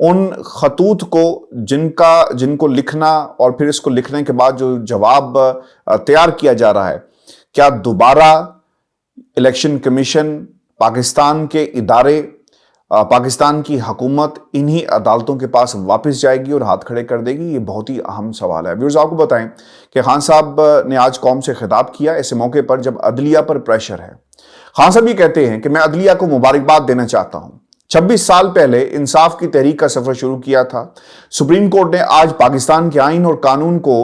ان خطوط کو جن کو لکھنا اور پھر اس کو لکھنے کے بعد جو جواب تیار کیا جا رہا ہے، کیا دوبارہ الیکشن کمیشن، پاکستان کے ادارے، پاکستان کی حکومت انہی عدالتوں کے پاس واپس جائے گی اور ہاتھ کھڑے کر دے گی؟ یہ بہت ہی اہم سوال ہے۔ ویورز، آپ کو بتائیں کہ خان صاحب نے آج قوم سے خطاب کیا ایسے موقع پر جب عدلیہ پر پریشر ہے۔ خان صاحب یہ کہتے ہیں کہ میں عدلیہ کو مبارکباد دینا چاہتا ہوں۔ 26 سال پہلے انصاف کی تحریک کا سفر شروع کیا تھا۔ سپریم کورٹ نے آج پاکستان کے آئین اور قانون کو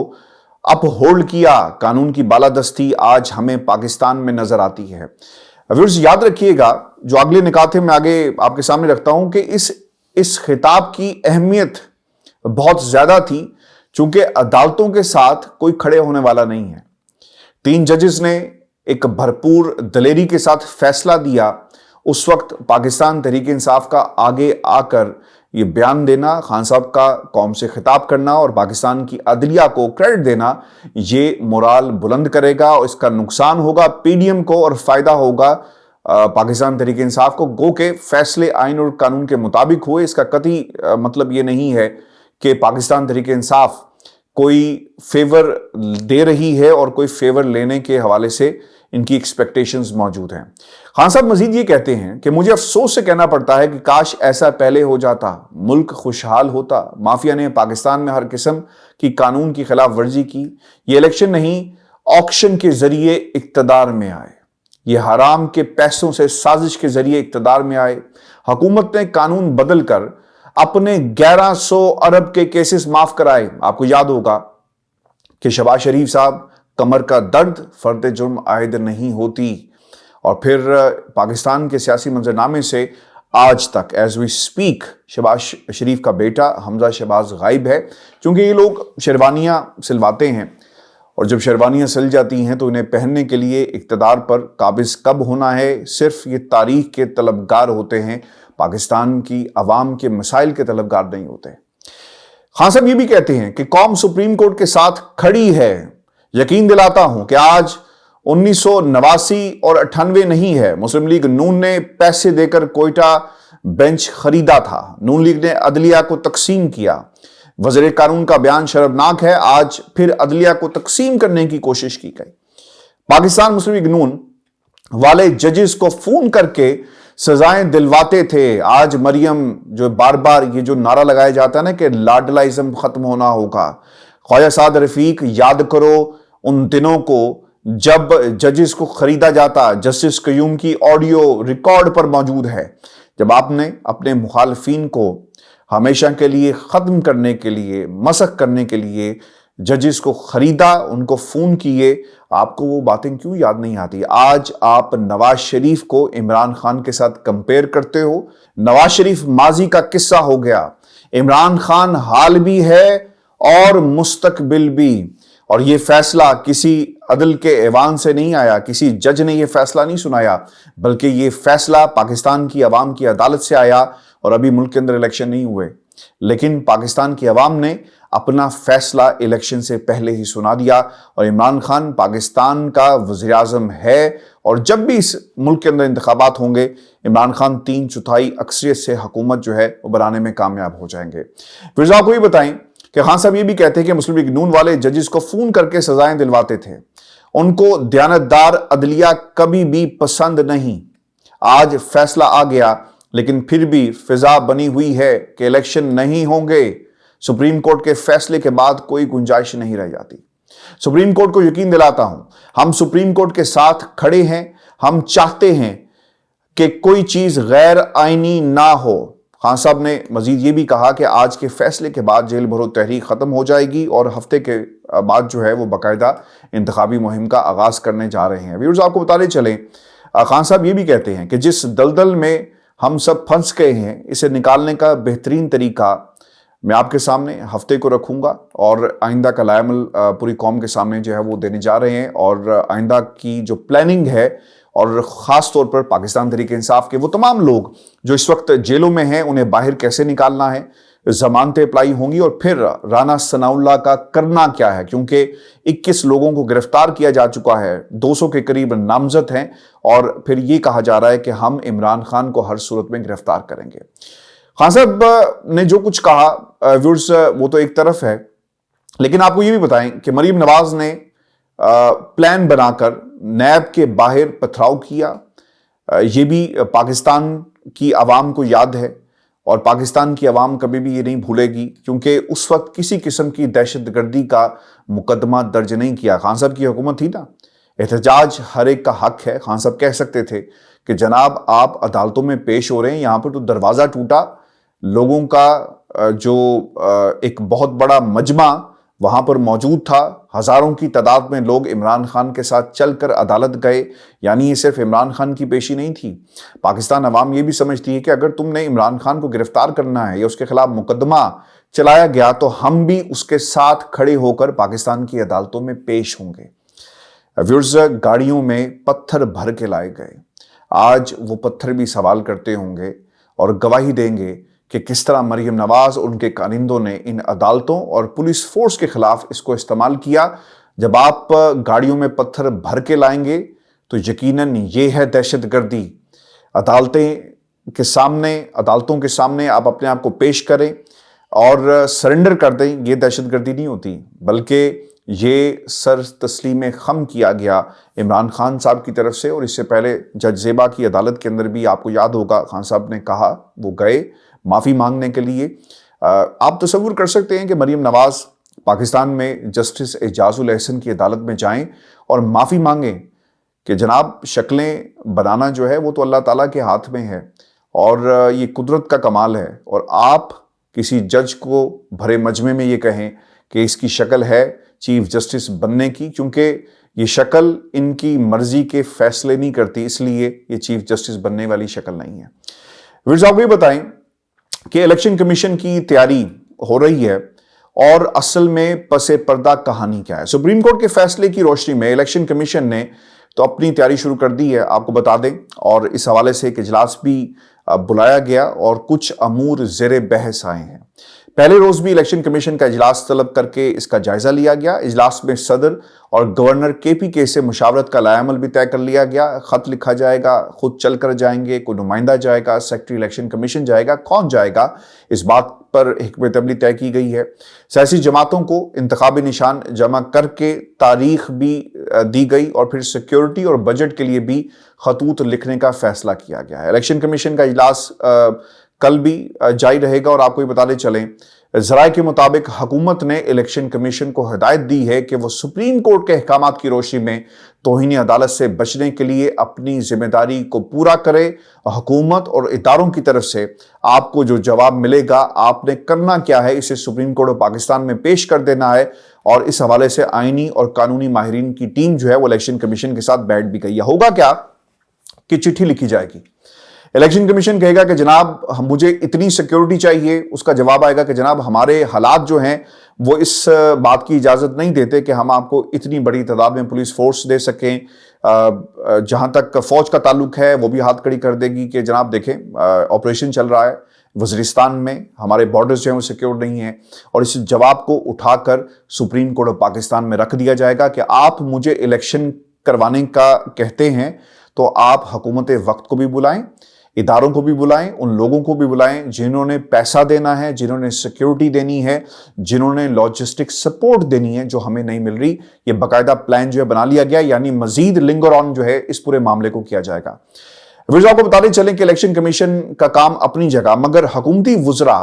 اپ ہولڈ کیا۔ قانون کی بالادستی آج ہمیں پاکستان میں نظر آتی ہے۔ ویورز، یاد رکھیے گا، جو اگلے نکات میں آگے آپ کے سامنے رکھتا ہوں، کہ اس خطاب کی اہمیت بہت زیادہ تھی، چونکہ عدالتوں کے ساتھ کوئی کھڑے ہونے والا نہیں ہے۔ 3 ججز نے ایک بھرپور دلیری کے ساتھ فیصلہ دیا۔ اس وقت پاکستان تحریک انصاف کا آگے آ کر یہ بیان دینا، خان صاحب کا قوم سے خطاب کرنا اور پاکستان کی عدلیہ کو کریڈٹ دینا، یہ مورال بلند کرے گا اور اس کا نقصان ہوگا پی ڈی ایم کو اور فائدہ ہوگا پاکستان تحریک انصاف کو۔ گو کہ فیصلے آئین اور قانون کے مطابق ہوئے، اس کا قطعی مطلب یہ نہیں ہے کہ پاکستان تحریک انصاف کوئی فیور دے رہی ہے اور کوئی فیور لینے کے حوالے سے ان کی ایکسپیکٹیشنز موجود ہیں۔ خان صاحب مزید یہ کہتے ہیں کہ مجھے افسوس سے کہنا پڑتا ہے کہ کاش ایسا پہلے ہو جاتا، ملک خوشحال ہوتا۔ مافیا نے پاکستان میں ہر قسم کی قانون کی خلاف ورزی کی۔ یہ الیکشن نہیں، آکشن کے ذریعے اقتدار میں آئے، یہ حرام کے پیسوں سے سازش کے ذریعے اقتدار میں آئے۔ حکومت نے قانون بدل کر اپنے 1100 ارب کے کیسز معاف کرائے۔ آپ کو یاد ہوگا کہ شہباز شریف صاحب، کمر کا درد فرد جرم عائد نہیں ہوتی، اور پھر پاکستان کے سیاسی منظرنامے سے آج تک ایز وی سپیک شہباز شریف کا بیٹا حمزہ شہباز غائب ہے، کیونکہ یہ لوگ شیروانیاں سلواتے ہیں، اور جب شیروانیاں سل جاتی ہیں تو انہیں پہننے کے لیے اقتدار پر قابض کب ہونا ہے، صرف یہ تاریخ کے طلبگار ہوتے ہیں، پاکستان کی عوام کے مسائل کے طلبگار نہیں ہوتے۔ خان صاحب یہ بھی کہتے ہیں کہ قوم سپریم کورٹ کے ساتھ کھڑی ہے۔ یقین دلاتا ہوں کہ آج 1989 اور 98 نہیں ہے۔ مسلم لیگ نون نے پیسے دے کر کوئٹہ بینچ خریدا تھا، نون لیگ نے عدلیہ کو تقسیم کیا۔ وزیر قانون کا بیان شرمناک ہے، آج پھر عدلیہ کو تقسیم کرنے کی کوشش کی گئی۔ پاکستان مسلم لیگ نون والے ججز کو فون کر کے سزائیں دلواتے تھے۔ آج مریم جو بار بار یہ جو نعرہ لگایا جاتا ہے نا کہ لاڈلائزم ختم ہونا ہوگا، خواجہ سعد رفیق یاد کرو ان دنوں کو جب ججز کو خریدا جاتا۔ جسٹس قیوم کی آڈیو ریکارڈ پر موجود ہے، جب آپ نے اپنے مخالفین کو ہمیشہ کے لیے ختم کرنے کے لیے، مسخ کرنے کے لیے ججز کو خریدا، ان کو فون کیے۔ آپ کو وہ باتیں کیوں یاد نہیں آتی؟ آج آپ نواز شریف کو عمران خان کے ساتھ کمپیئر کرتے ہو۔ نواز شریف ماضی کا قصہ ہو گیا، عمران خان حال بھی ہے اور مستقبل بھی، اور یہ فیصلہ کسی عدل کے ایوان سے نہیں آیا، کسی جج نے یہ فیصلہ نہیں سنایا، بلکہ یہ فیصلہ پاکستان کی عوام کی عدالت سے آیا۔ اور ابھی ملک کے اندر الیکشن نہیں ہوئے، لیکن پاکستان کی عوام نے اپنا فیصلہ الیکشن سے پہلے ہی سنا دیا، اور عمران خان پاکستان کا وزیر اعظم ہے، اور جب بھی اس ملک کے اندر انتخابات ہوں گے، عمران خان 3/4 اکثریت سے حکومت جو ہے وہ بنانے میں کامیاب ہو جائیں گے۔ پھر آپ کو یہ بتائیں کہ خان صاحب یہ بھی کہتے ہیں کہ مسلم لیگ نون والے ججز کو فون کر کے سزائیں دلواتے تھے، ان کو دیانتدار عدلیہ کبھی بھی پسند نہیں۔ آج فیصلہ آ گیا، لیکن پھر بھی فضا بنی ہوئی ہے کہ الیکشن نہیں ہوں گے۔ سپریم کورٹ کے فیصلے کے بعد کوئی گنجائش نہیں رہ جاتی۔ سپریم کورٹ کو یقین دلاتا ہوں، ہم سپریم کورٹ کے ساتھ کھڑے ہیں۔ ہم چاہتے ہیں کہ کوئی چیز غیر آئینی نہ ہو۔ خان صاحب نے مزید یہ بھی کہا کہ آج کے فیصلے کے بعد جیل بھرو تحریک ختم ہو جائے گی، اور ہفتے کے بعد جو ہے وہ باقاعدہ انتخابی مہم کا آغاز کرنے جا رہے ہیں۔ ویورز، آپ کو بتاتے چلیں، خان صاحب یہ بھی کہتے ہیں کہ جس دلدل میں ہم سب پھنس گئے ہیں، اسے نکالنے کا بہترین طریقہ میں آپ کے سامنے ہفتے کو رکھوں گا، اور آئندہ کا لائحہ عمل پوری قوم کے سامنے جو ہے وہ دینے جا رہے ہیں، اور آئندہ کی جو پلاننگ ہے، اور خاص طور پر پاکستان تحریک انصاف کے وہ تمام لوگ جو اس وقت جیلوں میں ہیں، انہیں باہر کیسے نکالنا ہے، ضمانتیں اپلائی ہوں گی، اور پھر رانا ثناء اللہ کا کرنا کیا ہے، کیونکہ 21 لوگوں کو گرفتار کیا جا چکا ہے، 200 کے قریب نامزد ہیں، اور پھر یہ کہا جا رہا ہے کہ ہم عمران خان کو ہر صورت میں گرفتار کریں گے۔ خان صاحب نے جو کچھ کہا ویورز وہ تو ایک طرف ہے، لیکن آپ کو یہ بھی بتائیں کہ مریم نواز نے پلان بنا کر نیب کے باہر پتھراؤ کیا، یہ بھی پاکستان کی عوام کو یاد ہے، اور پاکستان کی عوام کبھی بھی یہ نہیں بھولے گی، کیونکہ اس وقت کسی قسم کی دہشت گردی کا مقدمہ درج نہیں کیا۔ خان صاحب کی حکومت تھی نا، احتجاج ہر ایک کا حق ہے۔ خان صاحب کہہ سکتے تھے کہ جناب آپ عدالتوں میں پیش ہو رہے ہیں، یہاں پر تو دروازہ ٹوٹا، لوگوں کا جو ایک بہت بڑا مجمع وہاں پر موجود تھا، ہزاروں کی تعداد میں لوگ عمران خان کے ساتھ چل کر عدالت گئے، یعنی یہ صرف عمران خان کی پیشی نہیں تھی۔ پاکستان عوام یہ بھی سمجھتی ہے کہ اگر تم نے عمران خان کو گرفتار کرنا ہے یا اس کے خلاف مقدمہ چلایا گیا تو ہم بھی اس کے ساتھ کھڑے ہو کر پاکستان کی عدالتوں میں پیش ہوں گے۔ ویورز، گاڑیوں میں پتھر بھر کے لائے گئے، آج وہ پتھر بھی سوال کرتے ہوں گے اور گواہی دیں گے کہ کس طرح مریم نواز اور ان کے کارندوں نے ان عدالتوں اور پولیس فورس کے خلاف اس کو استعمال کیا۔ جب آپ گاڑیوں میں پتھر بھر کے لائیں گے تو یقیناً یہ ہے دہشت گردی۔ عدالتوں کے سامنے آپ اپنے آپ کو پیش کریں اور سرنڈر کر دیں، یہ دہشت گردی نہیں ہوتی، بلکہ یہ سر تسلیم خم کیا گیا عمران خان صاحب کی طرف سے۔ اور اس سے پہلے جج زیبا کی عدالت کے اندر بھی آپ کو یاد ہوگا خان صاحب نے کہا، وہ گئے معافی مانگنے کے لیے۔ آپ تصور کر سکتے ہیں کہ مریم نواز پاکستان میں جسٹس اعجاز الاحسن کی عدالت میں جائیں اور معافی مانگیں کہ جناب شکلیں بنانا جو ہے وہ تو اللہ تعالیٰ کے ہاتھ میں ہے اور یہ قدرت کا کمال ہے، اور آپ کسی جج کو بھرے مجمع میں یہ کہیں کہ اس کی شکل ہے چیف جسٹس بننے کی، کیونکہ یہ شکل ان کی مرضی کے فیصلے نہیں کرتی، اس لیے یہ چیف جسٹس بننے والی شکل نہیں ہے۔ ویورز، آپ کو یہ بتائیں کہ الیکشن کمیشن کی تیاری ہو رہی ہے اور اصل میں پس پردہ کہانی کیا ہے؟ سپریم کورٹ کے فیصلے کی روشنی میں الیکشن کمیشن نے تو اپنی تیاری شروع کر دی ہے، آپ کو بتا دیں، اور اس حوالے سے ایک اجلاس بھی بلایا گیا اور کچھ امور زیر بحث آئے ہیں۔ پہلے روز بھی الیکشن کمیشن کا اجلاس طلب کر کے اس کا جائزہ لیا گیا۔ اجلاس میں صدر اور گورنر KPK سے مشاورت کا لائحہ عمل بھی طے کر لیا گیا۔ خط لکھا جائے گا، خود چل کر جائیں گے، کوئی نمائندہ جائے گا، سیکرٹری الیکشن کمیشن جائے گا، کون جائے گا، اس بات پر حکمت عملی طے کی گئی ہے۔ سیاسی جماعتوں کو انتخابی نشان جمع کر کے تاریخ بھی دی گئی اور پھر سیکیورٹی اور بجٹ کے لیے بھی خطوط لکھنے کا فیصلہ کیا گیا ہے۔ الیکشن کمیشن کا اجلاس کل بھی جاری رہے گا، اور آپ کو یہ بتانے چلیں ذرائع کے مطابق حکومت نے الیکشن کمیشن کو ہدایت دی ہے کہ وہ سپریم کورٹ کے احکامات کی روشنی میں توہین عدالت سے بچنے کے لیے اپنی ذمہ داری کو پورا کرے۔ حکومت اور اداروں کی طرف سے آپ کو جو جواب ملے گا، آپ نے کرنا کیا ہے، اسے سپریم کورٹ آف پاکستان میں پیش کر دینا ہے۔ اور اس حوالے سے آئینی اور قانونی ماہرین کی ٹیم جو ہے وہ الیکشن کمیشن کے ساتھ بیٹھ بھی گئی ہے۔ ہوگا کیا کہ چٹھی لکھی جائے گی، الیکشن کمیشن کہے گا کہ جناب مجھے اتنی سیکیورٹی چاہیے، اس کا جواب آئے گا کہ جناب ہمارے حالات جو ہیں وہ اس بات کی اجازت نہیں دیتے کہ ہم آپ کو اتنی بڑی تعداد میں پولیس فورس دے سکیں۔ جہاں تک فوج کا تعلق ہے وہ بھی ہاتھ کھڑی کر دے گی کہ جناب دیکھیں آپریشن چل رہا ہے وزیرستان میں، ہمارے بارڈرز جو ہیں وہ سیکیور نہیں ہیں، اور اس جواب کو اٹھا کر سپریم کورٹ آف پاکستان میں رکھ دیا جائے گا کہ آپ مجھے الیکشن کروانے کا کہتے ہیں تو آپ حکومت وقت کو بھی بلائیں، اداروں کو بھی بلائیں، ان لوگوں کو بھی بلائیں جنہوں نے پیسہ دینا ہے، جنہوں نے سیکیورٹی دینی ہے، جنہوں نے لاجسٹک سپورٹ دینی ہے جو ہمیں نہیں مل رہی۔ یہ باقاعدہ پلان جو ہے بنا لیا گیا، یعنی مزید لنگر آن جو ہے اس پورے معاملے کو کیا جائے گا۔ وزراء کو بتاتے چلیں کہ الیکشن کمیشن کا کام اپنی جگہ، مگر حکومتی وزراء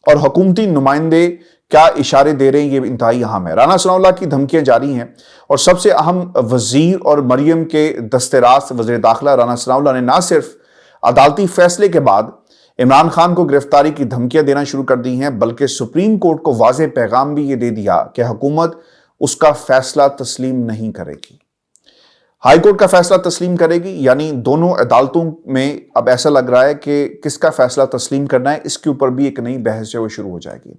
اور حکومتی نمائندے کیا اشارے دے رہے ہیں یہ انتہائی اہم ہے۔ رانا ثناء اللہ کی دھمکیاں جاری ہیں، اور سب سے اہم وزیر اور مریم کے دست راست وزیر داخلہ رانا ثناء اللہ نے نہ صرف عدالتی فیصلے کے بعد عمران خان کو گرفتاری کی دھمکیاں دینا شروع کر دی ہیں، بلکہ سپریم کورٹ کو واضح پیغام بھی یہ دے دیا کہ حکومت اس کا فیصلہ تسلیم نہیں کرے گی۔ ہائی کورٹ کا فیصلہ تسلیم کرے گی، یعنی دونوں عدالتوں میں اب ایسا لگ رہا ہے کہ کس کا فیصلہ تسلیم کرنا ہے، اس کے اوپر بھی ایک نئی بحث جو شروع ہو جائے گی۔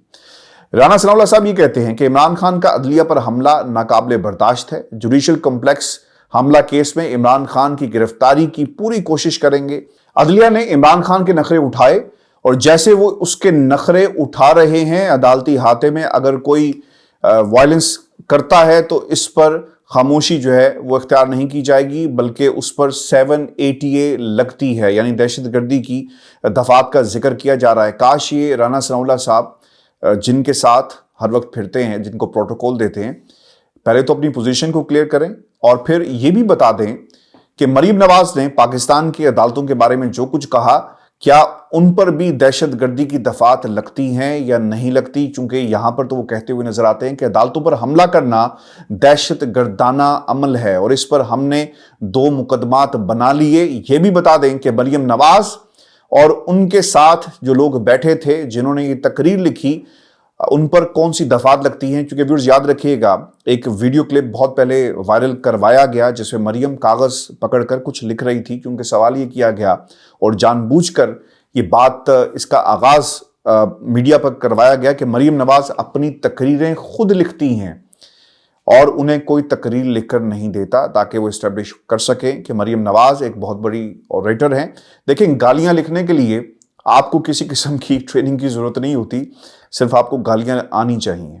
رانا ثناء اللہ صاحب یہ کہتے ہیں کہ عمران خان کا عدلیہ پر حملہ ناقابل برداشت ہے، جوڈیشل کمپلیکس حملہ کیس میں عمران خان کی گرفتاری کی پوری کوشش کریں گے۔ عدلیہ نے عمران خان کے نخرے اٹھائے، اور جیسے وہ اس کے نخرے اٹھا رہے ہیں، عدالتی احاطے میں اگر کوئی وائلنس کرتا ہے تو اس پر خاموشی جو ہے وہ اختیار نہیں کی جائے گی، بلکہ اس پر 7ATA لگتی ہے، یعنی دہشت گردی کی دفعات کا ذکر کیا جا رہا ہے۔ کاش یہ رانا ثناءاللہ صاحب جن کے ساتھ ہر وقت پھرتے ہیں، جن کو پروٹوکول دیتے ہیں، پہلے تو اپنی پوزیشن کو کلیئر کریں اور پھر یہ بھی بتا دیں کہ مریم نواز نے پاکستان کی عدالتوں کے بارے میں جو کچھ کہا، کیا ان پر بھی دہشت گردی کی دفعات لگتی ہیں یا نہیں لگتی؟ چونکہ یہاں پر تو وہ کہتے ہوئے نظر آتے ہیں کہ عدالتوں پر حملہ کرنا دہشت گردانہ عمل ہے اور اس پر ہم نے 2 مقدمات بنا لیے۔ یہ بھی بتا دیں کہ مریم نواز اور ان کے ساتھ جو لوگ بیٹھے تھے، جنہوں نے یہ تقریر لکھی، ان پر کون سی دفعات لگتی ہیں۔ چونکہ ویورز یاد رکھیے گا، ایک ویڈیو کلپ بہت پہلے وائرل کروایا گیا جس میں مریم کاغذ پکڑ کر کچھ لکھ رہی تھی، کیونکہ سوال یہ کیا گیا اور جان بوجھ کر یہ بات، اس کا آغاز میڈیا پر کروایا گیا کہ مریم نواز اپنی تقریریں خود لکھتی ہیں اور انہیں کوئی تقریر لکھ کر نہیں دیتا، تاکہ وہ اسٹیبلش کر سکیں کہ مریم نواز ایک بہت بڑی رائٹر ہیں۔ دیکھیں، گالیاں لکھنے کے لیے آپ کو کسی قسم کی ٹریننگ کی ضرورت نہیں ہوتی، صرف آپ کو گالیاں آنی چاہیے۔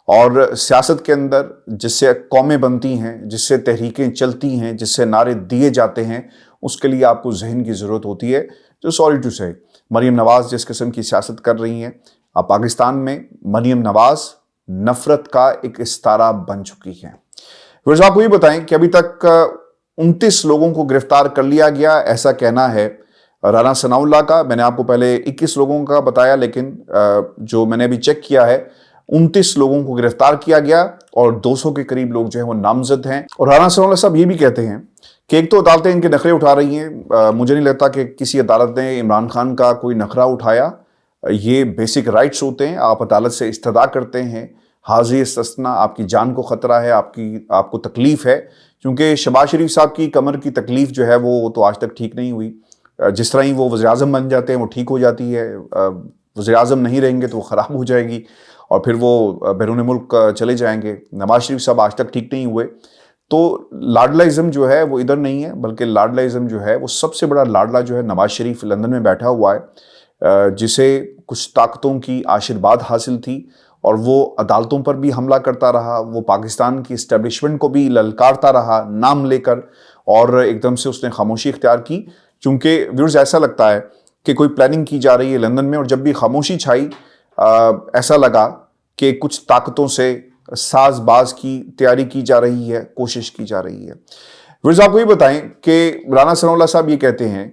اور سیاست کے اندر جس سے قومیں بنتی ہیں، جس سے تحریکیں چلتی ہیں، جس سے نعرے دیے جاتے ہیں، اس کے لیے آپ کو ذہن کی ضرورت ہوتی ہے۔ جو سوری ٹو سے مریم نواز جس قسم کی سیاست کر رہی ہیں، اب پاکستان میں مریم نواز نفرت کا ایک استارہ بن چکی ہے۔ ویورز آپ کو یہ بتائیں کہ ابھی تک 29 لوگوں کو گرفتار کر لیا گیا، ایسا کہنا ہے رانا ثناءاللہ کا۔ میں نے آپ کو پہلے 21 لوگوں کا بتایا، لیکن جو میں نے ابھی چیک کیا ہے 29 لوگوں کو گرفتار کیا گیا اور 200 کے قریب لوگ جو ہیں وہ نامزد ہیں۔ اور رانا ثناءاللہ صاحب یہ بھی کہتے ہیں کہ ایک تو عدالتیں ان کے نخرے اٹھا رہی ہیں، مجھے نہیں لگتا کہ کسی عدالت نے عمران خان کا کوئی نخرہ اٹھایا۔ یہ بیسک رائٹس ہوتے ہیں، آپ عدالت سے استدعا کرتے ہیں، حاضری استثناء، آپ کی جان کو خطرہ ہے، آپ کو تکلیف ہے، کیونکہ شہباز شریف صاحب کی کمر کی تکلیف جو ہے وہ تو آج تک ٹھیک نہیں ہوئی۔ جس طرح ہی وہ وزیر اعظم بن جاتے ہیں وہ ٹھیک ہو جاتی ہے، وزیر اعظم نہیں رہیں گے تو وہ خراب ہو جائے گی اور پھر وہ بیرون ملک چلے جائیں گے۔ نواز شریف صاحب آج تک ٹھیک نہیں ہوئے، تو لاڈلا ازم جو ہے وہ ادھر نہیں ہے، بلکہ لاڈلا ازم جو ہے وہ سب سے بڑا لاڈلا جو ہے نواز شریف لندن میں بیٹھا ہوا ہے، جسے کچھ طاقتوں کی آشیرواد حاصل تھی اور وہ عدالتوں پر بھی حملہ کرتا رہا، وہ پاکستان کی اسٹیبلشمنٹ کو بھی للکارتا رہا نام لے کر، اور ایک دم سے اس نے خاموشی اختیار کی۔ چونکہ ویورز ایسا لگتا ہے کہ کوئی پلاننگ کی جا رہی ہے لندن میں، اور جب بھی خاموشی چھائی ایسا لگا کہ کچھ طاقتوں سے ساز باز کی تیاری کی جا رہی ہے، کوشش کی جا رہی ہے۔ ویورز آپ کو یہ بتائیں کہ رانا ثناءاللہ صاحب یہ کہتے ہیں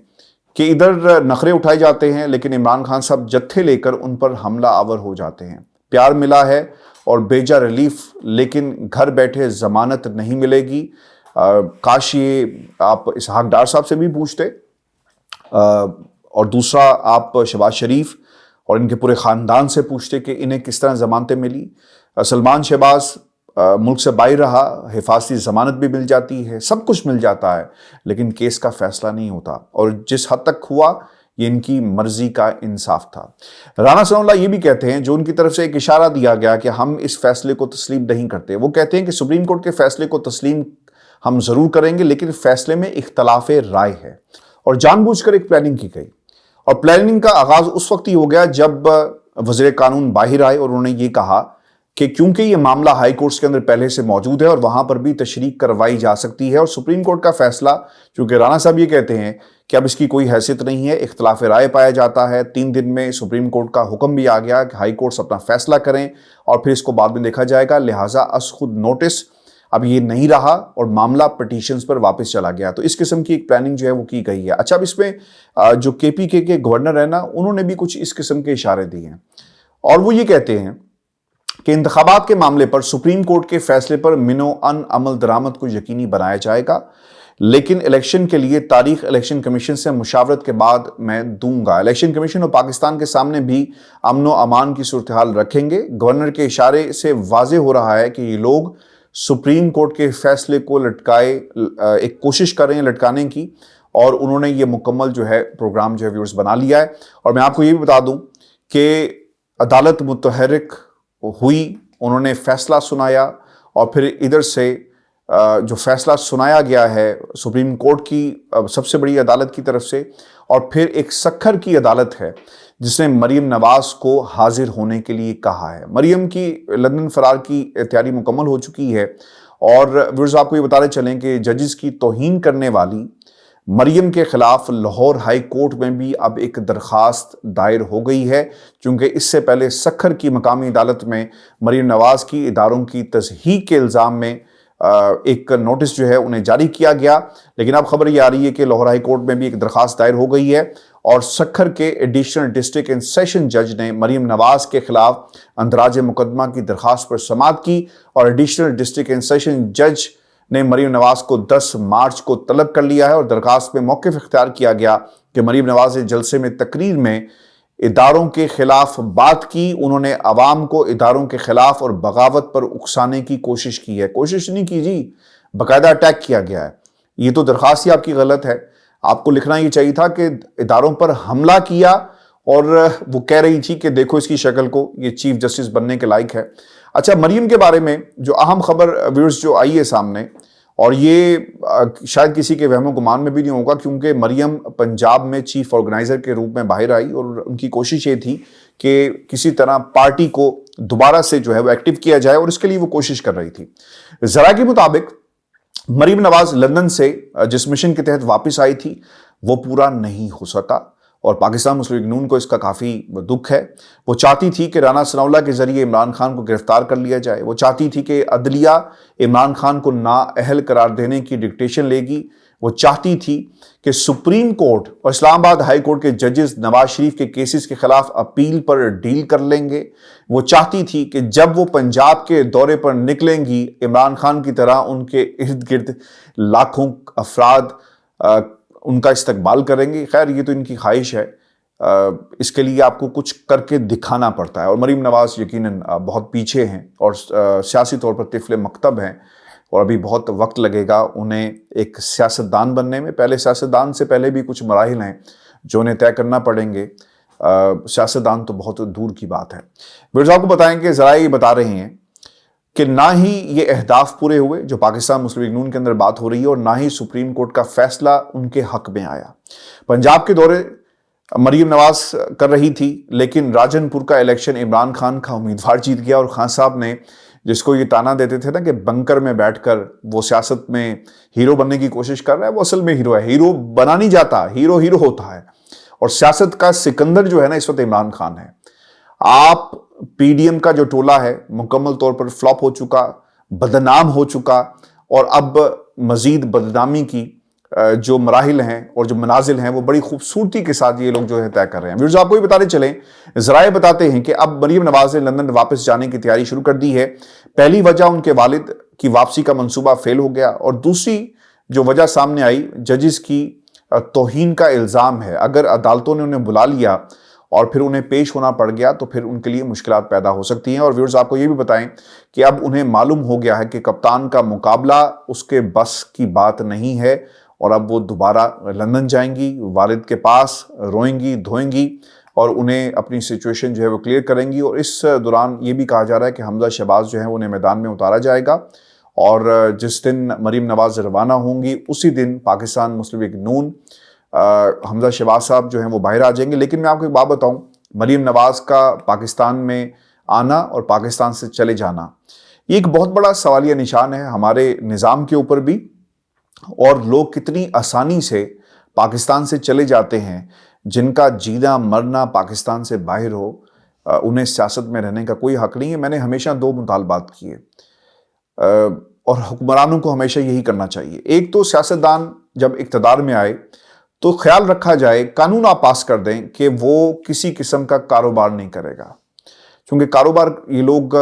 کہ ادھر نخرے اٹھائے جاتے ہیں، لیکن عمران خان صاحب جتھے لے کر ان پر حملہ آور ہو جاتے ہیں۔ پیار ملا ہے اور بیجا ریلیف، لیکن گھر بیٹھے ضمانت نہیں ملے گی۔ کاش یہ آپ اسحاق ڈار صاحب سے بھی پوچھتے، اور دوسرا آپ شہباز شریف اور ان کے پورے خاندان سے پوچھتے کہ انہیں کس طرح ضمانتیں ملی۔ سلمان شہباز ملک سے باہر رہا، حفاظتی ضمانت بھی مل جاتی ہے، سب کچھ مل جاتا ہے، لیکن کیس کا فیصلہ نہیں ہوتا، اور جس حد تک ہوا یہ ان کی مرضی کا انصاف تھا۔ رانا ثناءاللہ یہ بھی کہتے ہیں، جو ان کی طرف سے ایک اشارہ دیا گیا کہ ہم اس فیصلے کو تسلیم نہیں کرتے، وہ کہتے ہیں کہ سپریم کورٹ کے فیصلے کو تسلیم ہم ضرور کریں گے، لیکن فیصلے میں اختلاف رائے ہے، اور جان بوجھ کر ایک پلاننگ کی گئی، اور پلاننگ کا آغاز اس وقت ہی ہو گیا جب وزیر قانون باہر آئے اور انہوں نے یہ کہا کہ کیونکہ یہ معاملہ ہائی کورٹس کے اندر پہلے سے موجود ہے اور وہاں پر بھی تشریح کروائی جا سکتی ہے، اور سپریم کورٹ کا فیصلہ، چونکہ رانا صاحب یہ کہتے ہیں کہ اب اس کی کوئی حیثیت نہیں ہے، اختلاف رائے پایا جاتا ہے، 3 دن میں سپریم کورٹ کا حکم بھی آ گیا کہ ہائی کورٹس اپنا فیصلہ کریں اور پھر اس کو بعد میں دیکھا جائے گا، لہٰذا از خود نوٹس اب یہ نہیں رہا اور معاملہ پٹیشنز پر واپس چلا گیا۔ تو اس قسم کی ایک پلاننگ جو ہے وہ کی گئی ہے۔ اچھا، اب اس میں جو KPK کے گورنر ہیں نا، انہوں نے بھی کچھ اس قسم کے اشارے دیے ہیں، اور وہ یہ کہتے ہیں کہ انتخابات کے معاملے پر سپریم کورٹ کے فیصلے پر منو ان عمل درآمد کو یقینی بنایا جائے گا، لیکن الیکشن کے لیے تاریخ الیکشن کمیشن سے مشاورت کے بعد میں دوں گا۔ الیکشن کمیشن اور پاکستان کے سامنے بھی امن و امان کی صورتحال رکھیں گے۔ گورنر کے اشارے سے واضح ہو رہا ہے کہ یہ لوگ سپریم کورٹ کے فیصلے کو ایک کوشش کر رہے ہیں لٹکانے کی، اور انہوں نے یہ مکمل جو ہے پروگرام جو ہے ویورز بنا لیا ہے۔ اور میں آپ کو یہ بھی بتا دوں کہ عدالت متحرک ہوئی، انہوں نے فیصلہ سنایا، اور پھر ادھر سے جو فیصلہ سنایا گیا ہے سپریم کورٹ کی سب سے بڑی عدالت کی طرف سے، اور پھر ایک سکھر کی عدالت ہے جس نے مریم نواز کو حاضر ہونے کے لیے کہا ہے۔ مریم کی لندن فرار کی تیاری مکمل ہو چکی ہے، اور ویورز آپ کو یہ بتانے چلیں کہ ججز کی توہین کرنے والی مریم کے خلاف لاہور ہائی کورٹ میں بھی اب ایک درخواست دائر ہو گئی ہے، چونکہ اس سے پہلے سکھر کی مقامی عدالت میں مریم نواز کی اداروں کی تضحیک کے الزام میں ایک نوٹس جو ہے انہیں جاری کیا گیا، لیکن اب خبر یہ آ رہی ہے کہ لاہور ہائی کورٹ میں بھی ایک درخواست دائر ہو گئی ہے اور سکھر کے ایڈیشنل ڈسٹرکٹ اینڈ سیشن جج نے مریم نواز کے خلاف اندراج مقدمہ کی درخواست پر سماعت کی اور ایڈیشنل ڈسٹرکٹ اینڈ سیشن جج نے مریم نواز کو 10 مارچ کو طلب کر لیا ہے اور درخواست میں موقف اختیار کیا گیا کہ مریم نواز نے جلسے میں تقریر میں اداروں کے خلاف بات کی، انہوں نے عوام کو اداروں کے خلاف اور بغاوت پر اکسانے کی کوشش کی ہے۔ کوشش نہیں کی جی، باقاعدہ اٹیک کیا گیا ہے۔ یہ تو درخواست ہی آپ کی غلط ہے، آپ کو لکھنا یہ چاہیے تھا کہ اداروں پر حملہ کیا، اور وہ کہہ رہی تھی کہ دیکھو اس کی شکل کو، یہ چیف جسٹس بننے کے لائق ہے۔ اچھا، مریم کے بارے میں جو اہم خبر ویورز جو آئی ہے سامنے، اور یہ شاید کسی کے وہم و گمان میں بھی نہیں ہوگا، کیونکہ مریم پنجاب میں چیف آرگنائزر کے روپ میں باہر آئی اور ان کی کوشش یہ تھی کہ کسی طرح پارٹی کو دوبارہ سے جو ہے وہ ایکٹیو کیا جائے، اور اس کے لیے وہ کوشش کر رہی تھی۔ ذرائع کے مطابق مریم نواز لندن سے جس مشن کے تحت واپس آئی تھی وہ پورا نہیں ہو سکا، اور پاکستان مسلم لیگ نون کو اس کا کافی دکھ ہے۔ وہ چاہتی تھی کہ رانا ثناءاللہ کے ذریعے عمران خان کو گرفتار کر لیا جائے، وہ چاہتی تھی کہ عدلیہ عمران خان کو نااہل قرار دینے کی ڈکٹیشن لے گی، وہ چاہتی تھی کہ سپریم کورٹ اور اسلام آباد ہائی کورٹ کے ججز نواز شریف کے کیسز کے خلاف اپیل پر ڈیل کر لیں گے، وہ چاہتی تھی کہ جب وہ پنجاب کے دورے پر نکلیں گی عمران خان کی طرح ان کے ارد گرد لاکھوں افراد ان کا استقبال کریں گے۔ خیر، یہ تو ان کی خواہش ہے، اس کے لیے آپ کو کچھ کر کے دکھانا پڑتا ہے، اور مریم نواز یقیناً بہت پیچھے ہیں اور سیاسی طور پر طفل مکتب ہیں، اور ابھی بہت وقت لگے گا انہیں ایک سیاستدان بننے میں۔ پہلے سیاستدان سے پہلے بھی کچھ مراحل ہیں جو انہیں طے کرنا پڑیں گے، سیاستدان تو بہت دور کی بات ہے۔ ویورز آپ کو بتائیں کہ ذرائع یہ بتا رہے ہیں کہ نہ ہی یہ اہداف پورے ہوئے جو پاکستان مسلم لیگ نون کے اندر بات ہو رہی ہے، اور نہ ہی سپریم کورٹ کا فیصلہ ان کے حق میں آیا۔ پنجاب کے دورے مریم نواز کر رہی تھی، لیکن راجن پور کا الیکشن عمران خان کا امیدوار جیت گیا، اور خان صاحب نے جس کو یہ تانا دیتے تھے نا کہ بنکر میں بیٹھ کر وہ سیاست میں ہیرو بننے کی کوشش کر رہا ہے، وہ اصل میں ہیرو ہے۔ ہیرو بنا نہیں جاتا، ہیرو ہیرو ہوتا ہے، اور سیاست کا سکندر جو ہے نا اس وقت عمران خان ہے۔ آپ پی ڈی ایم کا جو ٹولہ ہے مکمل طور پر فلاپ ہو چکا، بدنام ہو چکا، اور اب مزید بدنامی کی جو مراحل ہیں اور جو منازل ہیں وہ بڑی خوبصورتی کے ساتھ یہ لوگ جو ہے طے کر رہے ہیں۔ ویورز آپ کو بھی بتانے چلیں، ذرائع بتاتے ہیں کہ اب مریم نواز نے لندن واپس جانے کی تیاری شروع کر دی ہے۔ پہلی وجہ ان کے والد کی واپسی کا منصوبہ فیل ہو گیا، اور دوسری جو وجہ سامنے آئی ججز کی توہین کا الزام ہے۔ اگر عدالتوں نے انہیں بلا لیا اور پھر انہیں پیش ہونا پڑ گیا تو پھر ان کے لیے مشکلات پیدا ہو سکتی ہیں۔ اور ویورز آپ کو یہ بھی بتائیں کہ اب انہیں معلوم ہو گیا ہے کہ کپتان کا مقابلہ اس کے بس کی بات نہیں ہے، اور اب وہ دوبارہ لندن جائیں گی، والد کے پاس روئیں گی، دھوئیں گی، اور انہیں اپنی سچویشن جو ہے وہ کلیئر کریں گی۔ اور اس دوران یہ بھی کہا جا رہا ہے کہ حمزہ شہباز جو ہیں انہیں میدان میں اتارا جائے گا، اور جس دن مریم نواز روانہ ہوں گی اسی دن پاکستان مسلم لیگ نون حمزہ شہباز صاحب جو ہیں وہ باہر آ جائیں گے۔ لیکن میں آپ کو ایک بات بتاؤں، مریم نواز کا پاکستان میں آنا اور پاکستان سے چلے جانا یہ ایک بہت بڑا سوالیہ نشان ہے ہمارے نظام کے اوپر بھی، اور لوگ کتنی آسانی سے پاکستان سے چلے جاتے ہیں جن کا جینا مرنا پاکستان سے باہر ہو، انہیں سیاست میں رہنے کا کوئی حق نہیں ہے۔ میں نے ہمیشہ دو مطالبات کیے، اور حکمرانوں کو ہمیشہ یہی کرنا چاہیے۔ ایک تو سیاستدان جب اقتدار میں آئے تو خیال رکھا جائے، قانون آپ پاس کر دیں کہ وہ کسی قسم کا کاروبار نہیں کرے گا، کیونکہ کاروبار یہ لوگ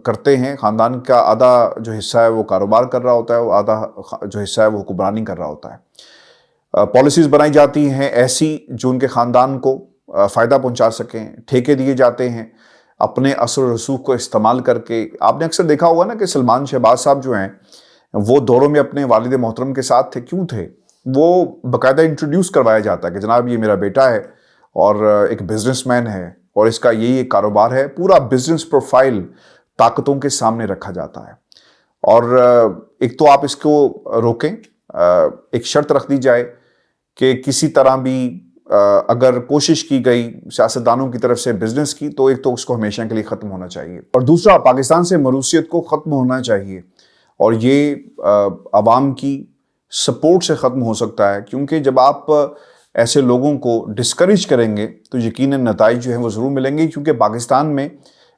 کرتے ہیں، خاندان کا آدھا جو حصہ ہے وہ کاروبار کر رہا ہوتا ہے، وہ آدھا جو حصہ ہے وہ حکمرانی کر رہا ہوتا ہے۔ پالیسیز بنائی جاتی ہیں ایسی جو ان کے خاندان کو فائدہ پہنچا سکیں، ٹھیکے دیے جاتے ہیں اپنے اثر و رسوخ کو استعمال کر کے۔ آپ نے اکثر دیکھا ہوگا نا کہ سلمان شہباز صاحب جو ہیں وہ دوروں میں اپنے والد محترم کے ساتھ تھے، کیوں تھے؟ وہ باقاعدہ انٹروڈیوس کروایا جاتا ہے کہ جناب یہ میرا بیٹا ہے اور ایک بزنس مین ہے اور اس کا یہی ایک کاروبار ہے، پورا بزنس پروفائل طاقتوں کے سامنے رکھا جاتا ہے۔ اور ایک تو آپ اس کو روکیں، ایک شرط رکھ دی جائے کہ کسی طرح بھی اگر کوشش کی گئی سیاستدانوں کی طرف سے بزنس کی تو ایک تو اس کو ہمیشہ کے لیے ختم ہونا چاہیے، اور دوسرا پاکستان سے موروثیت کو ختم ہونا چاہیے۔ اور یہ عوام کی سپورٹ سے ختم ہو سکتا ہے، کیونکہ جب آپ ایسے لوگوں کو ڈسکریج کریں گے تو یقیناً نتائج جو ہیں وہ ضرور ملیں گے، کیونکہ پاکستان میں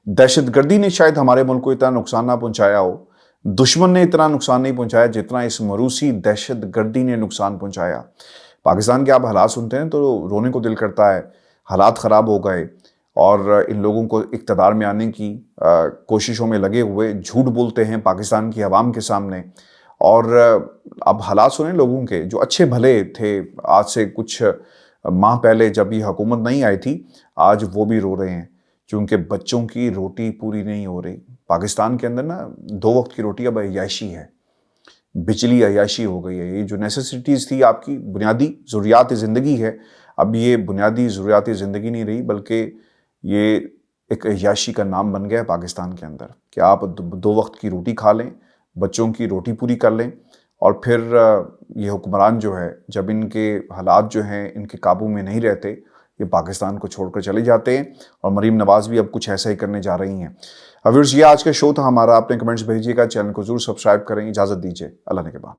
دہشت گردی نے شاید ہمارے ملک کو اتنا نقصان نہ پہنچایا ہو، دشمن نے اتنا نقصان نہیں پہنچایا جتنا اس موروثی دہشت گردی نے نقصان پہنچایا۔ پاکستان کے آپ حالات سنتے ہیں تو رونے کو دل کرتا ہے، حالات خراب ہو گئے، اور ان لوگوں کو اقتدار میں آنے کی کوششوں میں لگے ہوئے جھوٹ بولتے ہیں پاکستان کی عوام کے سامنے، اور اب حالات سنیں لوگوں کے جو اچھے بھلے تھے آج سے کچھ ماہ پہلے جب یہ حکومت نہیں آئی تھی، آج وہ بھی رو رہے ہیں کیونکہ بچوں کی روٹی پوری نہیں ہو رہی۔ پاکستان کے اندر نا 2 وقت کی روٹی اب عیاشی ہے، بجلی عیاشی ہو گئی ہے۔ یہ جو نیسیسٹیز تھی آپ کی بنیادی ضروریات زندگی ہے، اب یہ بنیادی ضروریات زندگی نہیں رہی، بلکہ یہ ایک عیاشی کا نام بن گیا ہے پاکستان کے اندر، کہ آپ 2 وقت کی روٹی کھا لیں، بچوں کی روٹی پوری کر لیں، اور پھر یہ حکمران جو ہے جب ان کے حالات جو ہیں ان کے قابو میں نہیں رہتے، یہ پاکستان کو چھوڑ کر چلے جاتے ہیں، اور مریم نواز بھی اب کچھ ایسا ہی کرنے جا رہی ہیں۔ ویورز، یہ آج کا شو تھا ہمارا، اپنے کمنٹس بھیجیے گا، چینل کو ضرور سبسکرائب کریں، اجازت دیجیے، اللہ نے کے بعد۔